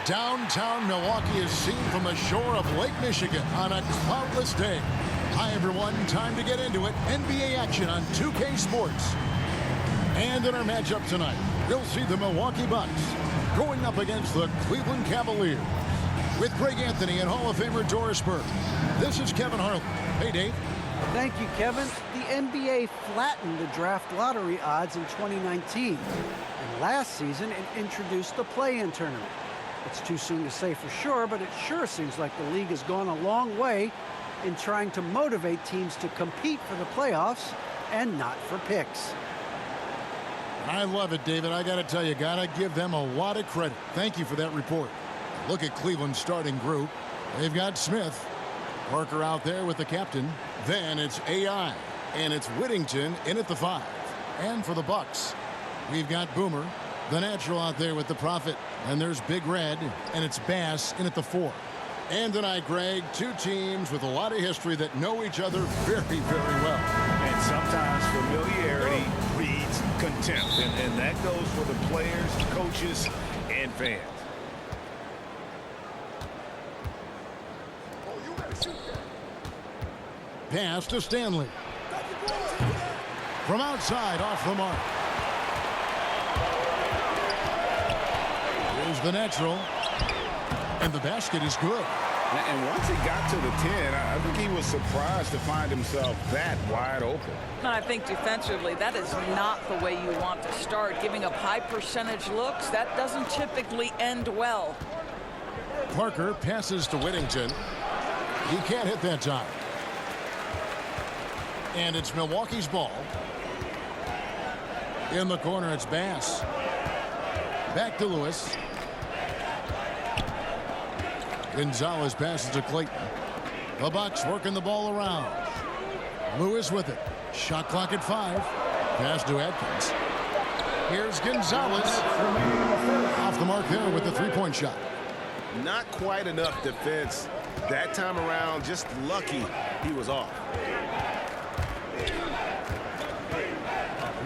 Downtown Milwaukee is seen from the shore of Lake Michigan on a cloudless day. Hi, everyone. Time to get into it. NBA action on 2K Sports. And in our matchup tonight, we'll see the Milwaukee Bucks going up against the Cleveland Cavaliers. With Greg Anthony and Hall of Famer Doris Burke, this is Kevin Harlan. Hey, Dave. Thank you, Kevin. The NBA flattened the draft lottery odds in 2019. And last season, it introduced the play-in tournament. It's too soon to say for sure, but it sure seems like the league has gone a long way in trying to motivate teams to compete for the playoffs and not for picks. I love it, David. I got to tell you, got to give them a lot of credit. Thank you for that report. Look at Cleveland's starting group. They've got Smith. Parker out there with the captain. Then it's AI. And it's Whittington in at the 5. And for the Bucks, we've got Boomer, the natural out there with the Prophet. And there's Big Red, and it's Bass in at the 4. And tonight, Greg, two teams with a lot of history that know each other very, very well. And sometimes familiarity breeds contempt. And that goes for the players, coaches, and fans. Pass to Stanley. From outside, off the mark. Here's the natural. And the basket is good. And once he got to the 10, I think he was surprised to find himself that wide open. I think defensively, that is not the way you want to start. Giving up high percentage looks, that doesn't typically end well. Parker passes to Whittington. He can't hit that time. And it's Milwaukee's ball. In the corner, it's Bass. Back to Lewis. Gonzalez passes to Clayton. The Bucks working the ball around. Lewis with it. Shot clock at 5. Pass to Atkins. Here's Gonzalez. Off the mark there with the three-point shot. Not quite enough defense that time around. Just lucky he was off.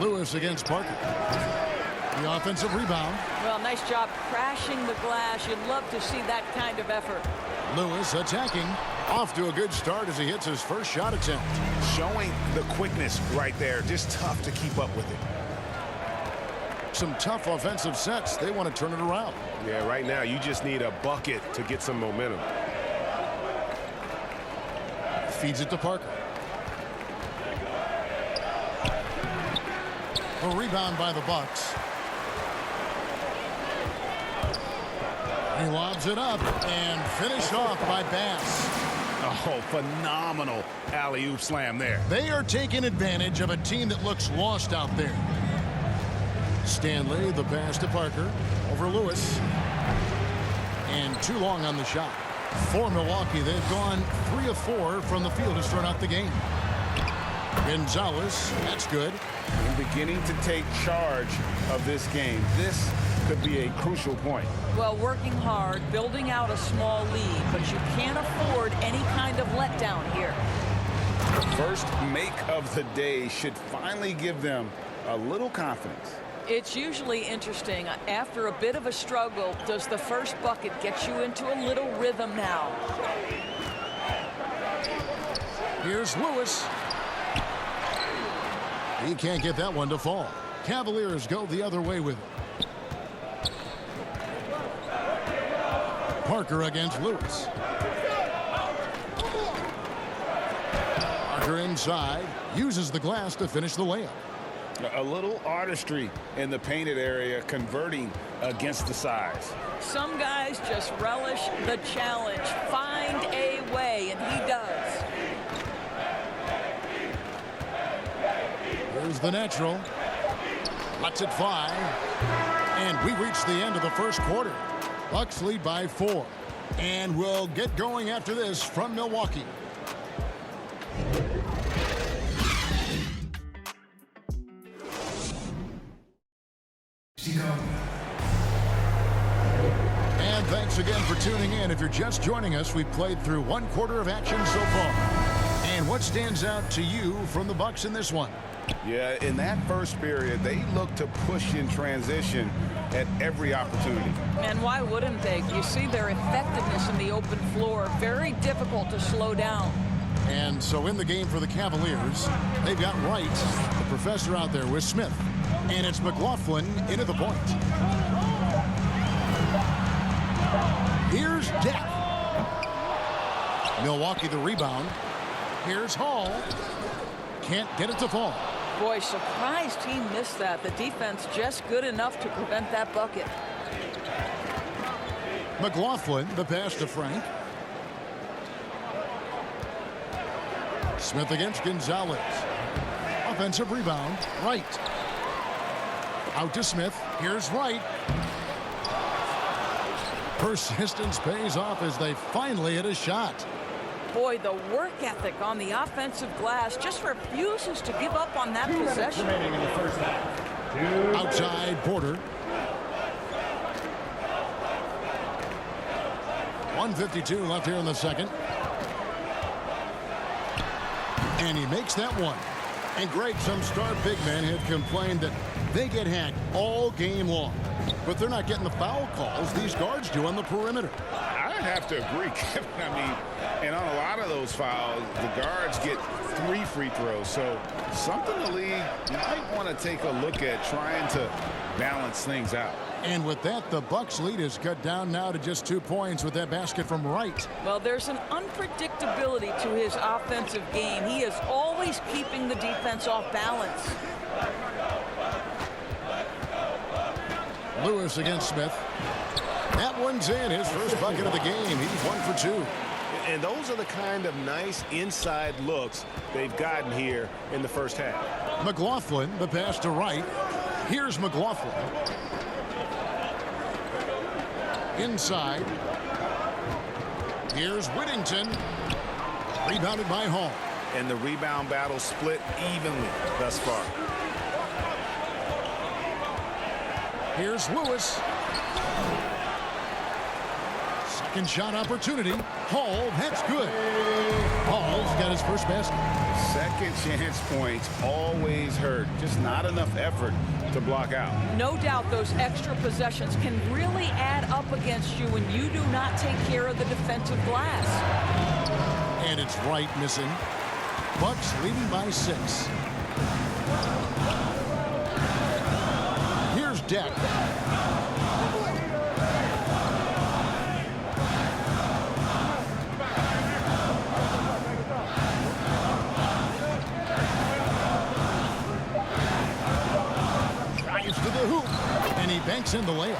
Lewis against Parker. The offensive rebound. Well, nice job crashing the glass. You'd love to see that kind of effort. Lewis attacking. Off to a good start as he hits his first shot attempt. Showing the quickness right there. Just tough to keep up with it. Some tough offensive sets. They want to turn it around. Yeah, right now you just need a bucket to get some momentum. Feeds it to Parker. A rebound by the Bucks. He lobs it up and finished off by Bass. Oh, phenomenal alley-oop slam there. They are taking advantage of a team that looks lost out there. Stanley, the pass to Parker. Over Lewis. And too long on the shot. For Milwaukee, they've gone 3 of 4 from the field to start out the game. Gonzalez, that's good. And beginning to take charge of this game. This could be a crucial point. Well, working hard, building out a small lead, but you can't afford any kind of letdown here. The first make of the day should finally give them a little confidence. It's usually interesting. After a bit of a struggle, does the first bucket get you into a little rhythm now? Here's Lewis. He can't get that one to fall. Cavaliers go the other way with it. Parker against Lewis. Parker inside. Uses the glass to finish the layup. A little artistry in the painted area, converting against the size. Some guys just relish the challenge. Find a way, and he does. Here's the natural. Let's it fly. And we reach the end of the first quarter. Bucks lead by 4. And we'll get going after this from Milwaukee. And thanks again for tuning in. If you're just joining us, we've played through 1 quarter of action so far. And what stands out to you from the Bucks in this one? Yeah, in that first period, they looked to push in transition at every opportunity. And why wouldn't they? You see their effectiveness in the open floor. Very difficult to slow down. And so in the game for the Cavaliers, they've got Wright, the professor, out there with Smith. And it's McLaughlin into the point. Here's Deck. Milwaukee the rebound. Here's Hall. Can't get it to fall. Boy, surprised he missed that. The defense just good enough to prevent that bucket. McLaughlin, the pass to Frank. Smith against Gonzalez. Offensive rebound. Wright. Out to Smith. Here's Wright. Persistence pays off as they finally hit a shot. Boy, the work ethic on the offensive glass just refuses to give up on that possession. Remaining in the first half. Outside Porter. 1:52 left here in the second. And he makes that one. And Greg, some star big men have complained that they get hacked all game long. But they're not getting the foul calls these guards do on the perimeter. I have to agree, Kevin. I mean, and on a lot of those fouls, the guards get 3 free throws. So something the league might want to take a look at, trying to balance things out. And with that, the Bucks lead is cut down now to just 2 points with that basket from Wright. Well, there's an unpredictability to his offensive game. He is always keeping the defense off balance. Lewis against Smith. That one's in. His first bucket of the game. He's 1 for 2. And those are the kind of nice inside looks they've gotten here in the first half. McLaughlin, the pass to Wright. Here's McLaughlin. Inside. Here's Whittington. Rebounded by Hall. And the rebound battle split evenly thus far. Here's Lewis. Second shot opportunity. Hall, that's good. Hall's got his first basket. Second chance points always hurt. Just not enough effort to block out. No doubt those extra possessions can really add up against you when you do not take care of the defensive glass. And it's Wright missing. Bucks leading by 6. Here's Deck. Drives to the hoop, and he banks in the layup.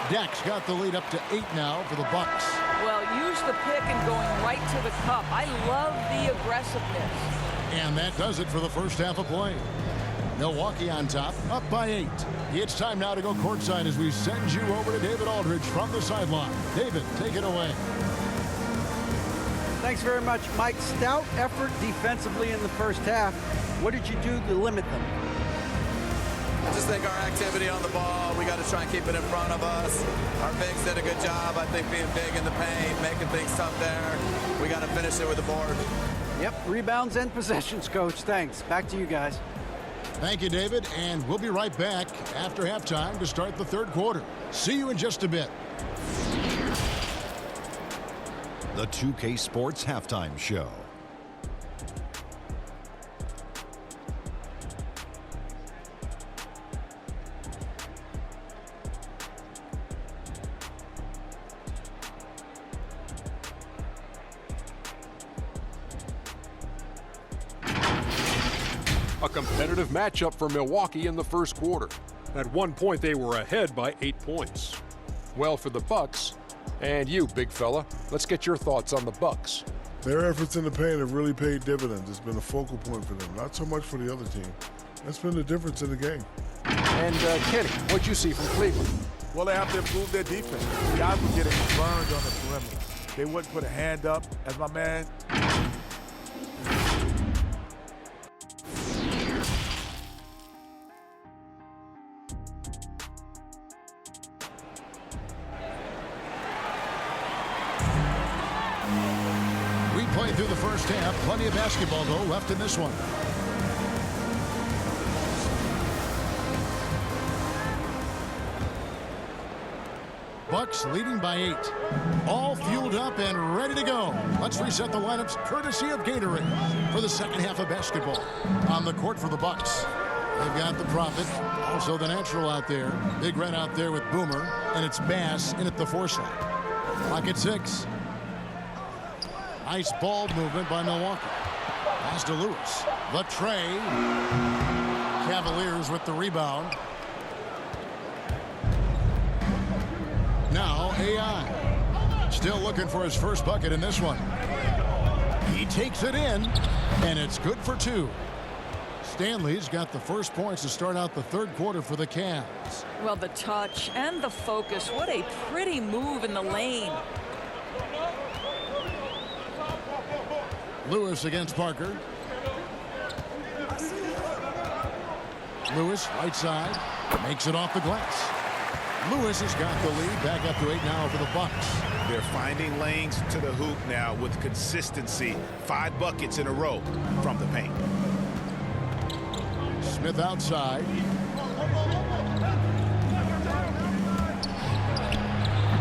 Deck's got the lead up to 8 now for the Bucks. Well, use the pick and going right to the cup. I love the aggressiveness. And that does it for the first half of play. Milwaukee on top, up by 8. It's time now to go courtside as we send you over to David Aldridge from the sideline. David, take it away. Thanks very much, Mike. Stout effort defensively in the first half. What did you do to limit them? I just think our activity on the ball, we got to try and keep it in front of us. Our bigs did a good job, I think, being big in the paint, making things tough there. We got to finish it with the board. Yep, rebounds and possessions, Coach. Thanks. Back to you guys. Thank you, David, and we'll be right back after halftime to start the third quarter. See you in just a bit. The 2K Sports Halftime Show. A competitive matchup for Milwaukee in the first quarter. At one point, they were ahead by 8 points. Well, for the Bucks, and you, big fella, let's get your thoughts on the Bucks. Their efforts in the paint have really paid dividends. It's been a focal point for them, not so much for the other team. That's been the difference in the game. And Kenny, what'd you see from Cleveland? Well, they have to improve their defense. The guys were getting burned on the perimeter. They wouldn't put a hand up, as my man. We played through the first half. Plenty of basketball, though, left in this one. Bucks leading by 8. All fueled up and ready to go. Let's reset the lineups courtesy of Gatorade for the second half of basketball. On the court for the Bucks, they've got the Prophet, also the Natural out there. Big Red out there with Boomer, and it's Bass in at the 4 slot. Clock at 6. Nice ball movement by Milwaukee. Pass to Lewis. The tray. Cavaliers with the rebound. Now AI. Still looking for his first bucket in this one. He takes it in, and it's good for 2. Stanley's got the first points to start out the third quarter for the Cavs. Well, the touch and the focus. What a pretty move in the lane. Lewis against Parker. Lewis, right side, makes it off the glass. Lewis has got the lead, back up to 8 now for the Bucks. They're finding lanes to the hoop now with consistency. 5 buckets in a row from the paint. Smith outside.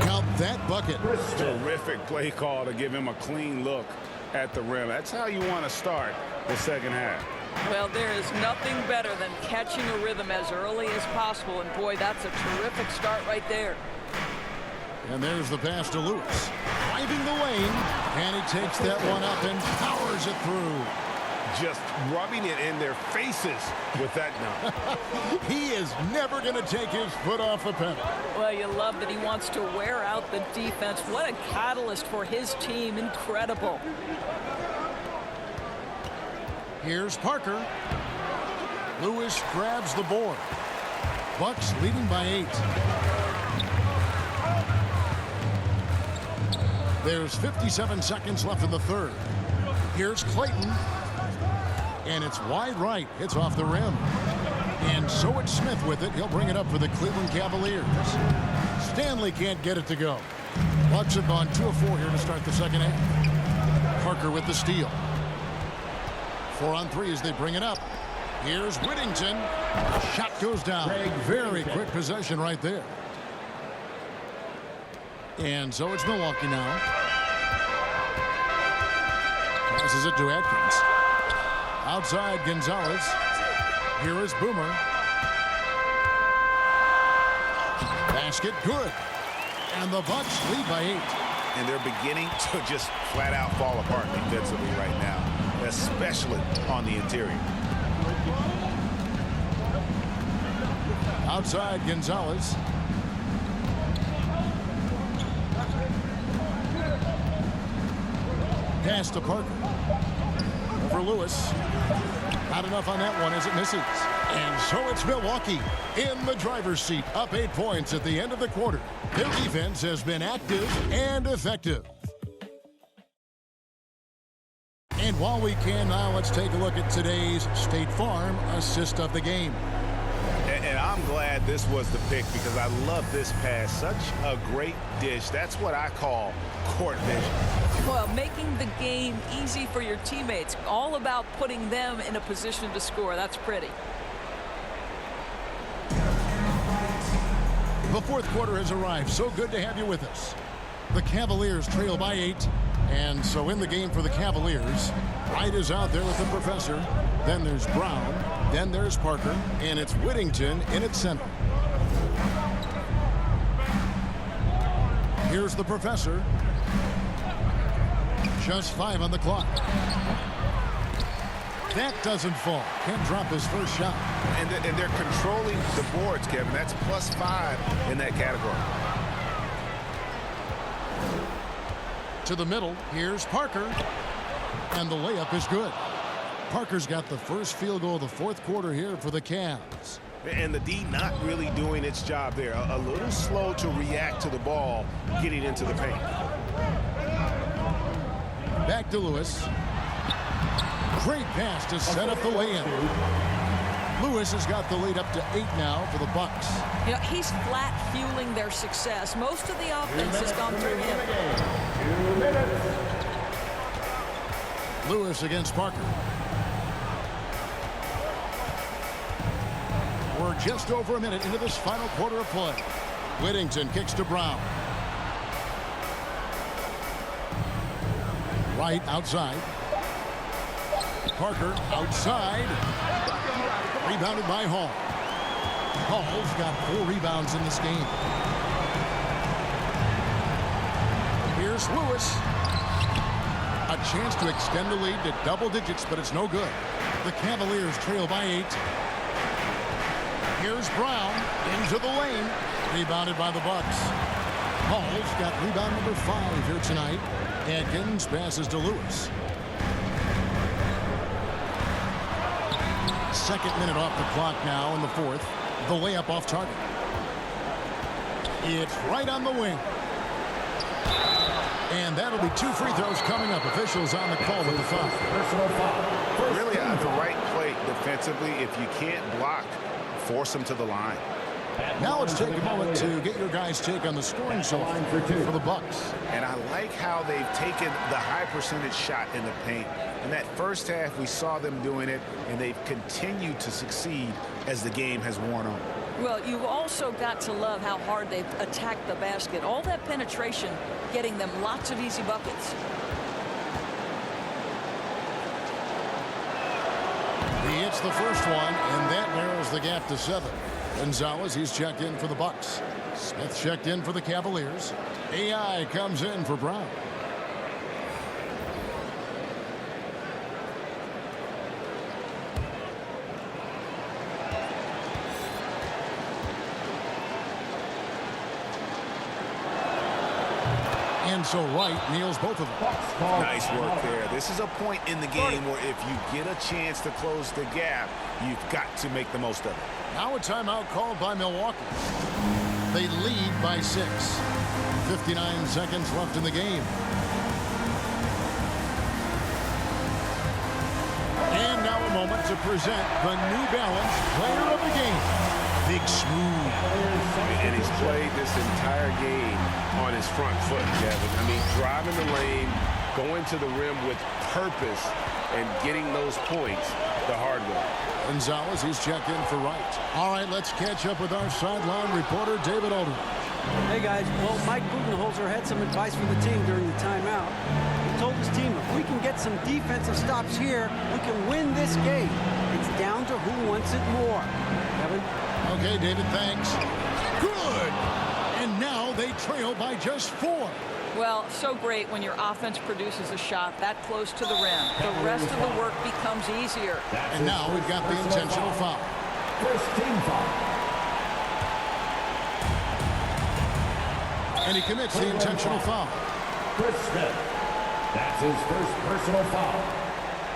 Count that bucket. Terrific play call to give him a clean look at the rim. That's how you want to start the second half. Well, there is nothing better than catching a rhythm as early as possible. And, boy, that's a terrific start right there. And there's the pass to Lewis. Driving the lane. And he takes that one up and powers it through. Just rubbing it in their faces with that dunk. He is never going to take his foot off the pedal. Well, you love that he wants to wear out the defense. What a catalyst for his team. Incredible. Here's Parker. Lewis grabs the board. Bucks leading by 8. There's 57 seconds left in the third. Here's Clayton. And it's wide right. It's off the rim. And so it's Smith with it. He'll bring it up for the Cleveland Cavaliers. Stanley can't get it to go. Bucks have gone 2 of 4 here to start the second half. Parker with the steal. 4 on 3 as they bring it up. Here's Whittington. Shot goes down. Very quick possession right there. And so it's Milwaukee now. Passes it to Atkins. Outside Gonzalez. Here is Boomer. Basket good. And the Bucks lead by 8. And they're beginning to just flat out fall apart defensively right now, especially on the interior. Outside Gonzalez. Pass to Parker. For Lewis. Not enough on that one as it misses. And so it's Milwaukee in the driver's seat, up 8 points at the end of the quarter. Their defense has been active and effective. And while we can now, let's take a look at today's State Farm assist of the game. And I'm glad this was the pick because I love this pass. Such a great dish. That's what I call court vision. Well, making the game easy for your teammates. All about putting them in a position to score. That's pretty. The fourth quarter has arrived. So good to have you with us. The Cavaliers trail by 8. And so in the game for the Cavaliers, Wright is out there with the professor. Then there's Brown. Then there's Parker. And it's Whittington in at center. Here's the professor. Just 5 on the clock. That doesn't fall. Can't drop his first shot. And they're controlling the boards, Kevin. That's +5 in that category. To the middle, here's Parker. And the layup is good. Parker's got the first field goal of the fourth quarter here for the Cavs. And the D not really doing its job there. A little slow to react to the ball getting into the paint. Back to Lewis. Great pass to set up the lay-in. Lewis has got the lead up to 8 now for the Bucks. You know, he's flat fueling their success. Most of the offense has gone through him. 2 minutes. Lewis against Parker. We're just over a minute into this final quarter of play. Whittington kicks to Brown. Right outside. Parker outside. Rebounded by Hall. Hall's got 4 rebounds in this game. Here's Lewis. A chance to extend the lead to double digits, but it's no good. The Cavaliers trail by 8. Here's Brown into the lane. Rebounded by the Bucks. Hall's got rebound number 5 here tonight. Adkins passes to Lewis. Second minute off the clock now in the 4th. The layup off target. It's right on the wing. And that'll be 2 free throws coming up. Officials on the call with the foul. Really at the right play defensively. If you can't block, force them to the line. Now let's take a moment to get your guys' take on the scoring so far for the Bucks. And I like how they've taken the high percentage shot in the paint. In that first half, we saw them doing it, and they've continued to succeed as the game has worn on. Well, you've also got to love how hard they've attacked the basket. All that penetration, getting them lots of easy buckets. He hits the first one, and that narrows the gap to 7. Gonzalez, he's checked in for the Bucks. Smith checked in for the Cavaliers. AI comes in for Brown. And so Wright kneels both of them. Nice work there. This is a point in the game where if you get a chance to close the gap, you've got to make the most of it. Now a timeout called by Milwaukee. They lead by 6. 59 seconds left in the game. And now a moment to present the New Balance Player of the Game, Big Smooth. And he's played this entire game on his front foot, Kevin. I mean, driving the lane, going to the rim with purpose, and getting those points the hard way. Gonzalez, he's checked in for Wright. All right, let's catch up with our sideline reporter, David Aldridge. Hey, guys. Well, Mike Budenholzer had some advice for the team during the timeout. He told his team, if we can get some defensive stops here, we can win this game. It's down to who wants it more. Kevin? Okay, David, thanks. Good! And now they trail by just 4. Well, so great when your offense produces a shot that close to the rim. The rest of the work becomes easier. And now we've got the intentional foul. First team foul. And he commits the intentional foul. Chris Smith. That's his first personal foul.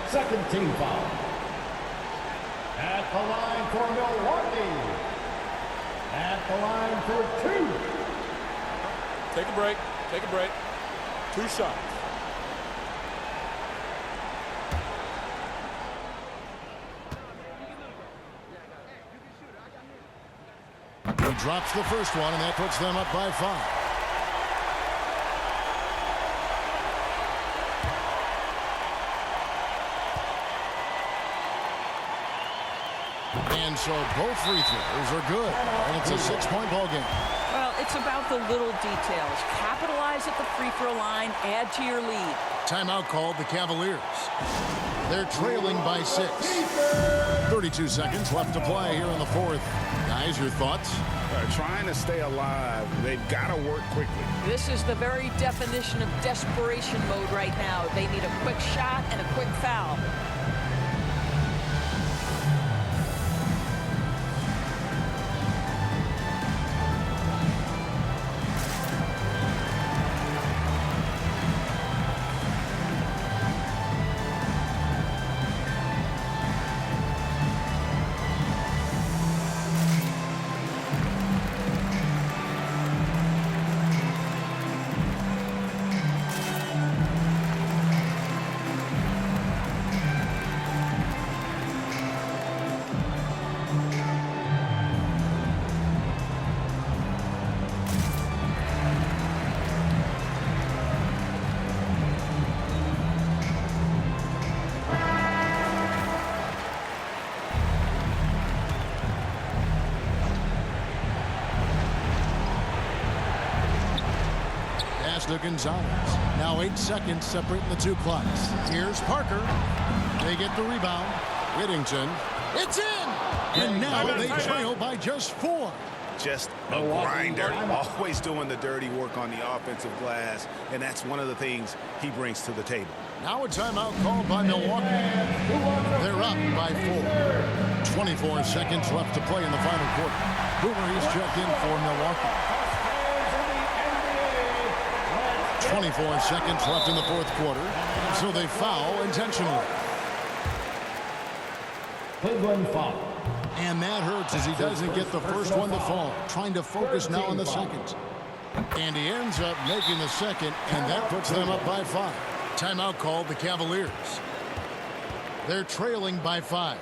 Second team foul. At the line for Milwaukee. At the line for 2. Take a break. Take a break. 2 shots. He drops the first one, and that puts them up by 5. And so both free throws are good. And it's a 6-point ball game. Well, it's about the little details. Capitalize at the free throw line, add to your lead. Timeout called the Cavaliers. They're trailing by 6. 32 seconds left to play here in the 4th. Guys, your thoughts? Trying to stay alive. They've got to work quickly. This is the very definition of desperation mode right now. They need a quick shot and a quick foul. pass to Gonzalez. Now 8 seconds separating the two clocks. Here's Parker. They get the rebound. Whittington. It's in! And now they trail by just 4. Just a grinder, always doing the dirty work on the offensive glass, and that's one of the things he brings to the table. Now a timeout called by Milwaukee. They're up by 4. 24 seconds left to play in the final quarter. Boomer is checked in for Milwaukee. 24 seconds left in the fourth quarter, so they foul intentionally. Cleveland foul. And that hurts as he doesn't get the first one to fall. Trying to focus now on the second. And he ends up making the second, and that puts them up by 5. Timeout called the Cavaliers. They're trailing by 5.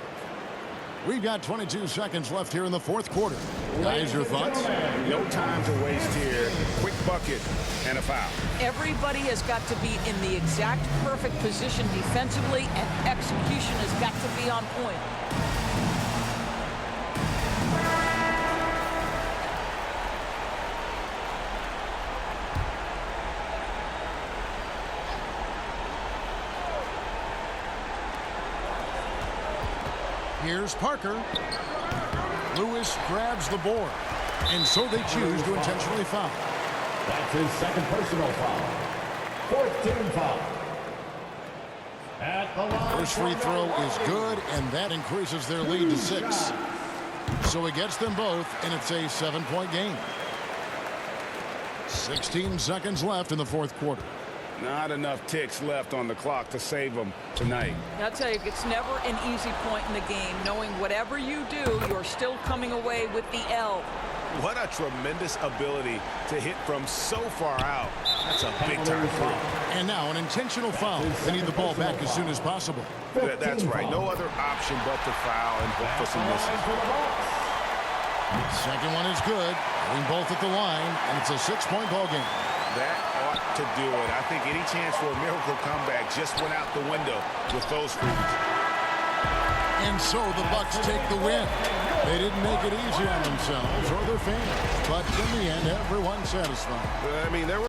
We've got 22 seconds left here in the fourth quarter. Guys, your thoughts? No time to waste here. Quick bucket and a foul. Everybody has got to be in the exact perfect position defensively, and execution has got to be on point. Here's Parker. Lewis grabs the board. And so they choose to intentionally foul. That's his second personal foul. Fourth team foul. At the line. First free throw is good, and that increases their lead to 6. So he gets them both, and it's a 7-point game. 16 seconds left in the fourth quarter. Not enough ticks left on the clock to save them tonight. I'll tell you, it's never an easy point in the game, knowing whatever you do, you're still coming away with the L. What a tremendous ability to hit from so far out. That's a big-time foul. And now an intentional foul. They need the ball back as soon as possible. That's right. No other option but to foul and hope for some misses. Second one is good. Hitting both at the line, and it's a 6-point ball game. That ought to do it. I think any chance for a miracle comeback just went out the window with those screens. And so the Bucks take the win. They didn't make it easy on themselves or their fans, but in the end, everyone's satisfied. I mean, there were